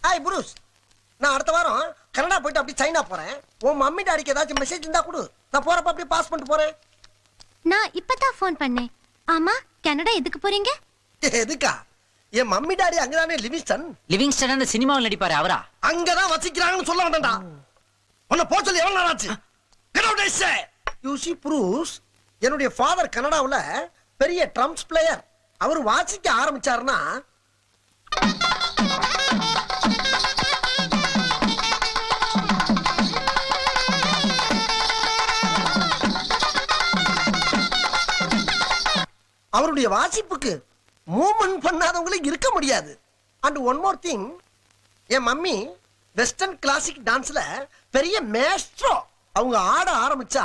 Hi புருஷ், நான் அடுத்த வாரம் கனடா போயிட்டு அப்படி சைனா போறேன். உன் மம்மி டாடிக்கு ஏதாச்சும் மெசேஜ் இருந்தா கொடு, நான் போறப்ப அப்படியே பாஸ் பண்ணிட்டு போறேன். நான் இப்பதான் ஃபோன் பண்ணேன். ஆமா, கனடா எதுக்கு போறீங்க? எதுக்கா? என் மம்மி டாடி அங்கதானே லிவிங்ஸ்டன். லிவிங்ஸ்டன் அந்த சினிமாவில் நடிப்பாரு அவரா? அங்கதான் வசிக்கிறாங்கன்னு சொல்ல வேண்டாம்டா. உன்னை போக சொல்லி எவ்வளவு நாள் ஆச்சு? Get out, I say. You see, புருஷ், என்னுடைய ஃபாதர் கனடாவுல பெரிய ட்ரம்ஸ் பிளேயர். அவர் வாசிக்க ஆரம்பிச்சாருன்னா அவருடைய வாசிப்புக்கு மூவ்மெண்ட் பண்ணாதவங்களுக்கு இருக்க முடியாது. அண்ட் ஒன் மோர் திங், என் மம்மி வெஸ்டர்ன் கிளாசிக் டான்ஸ்ல பெரிய மேஸ்ட்ரோ. அவங்க ஆட ஆரம்பிச்சா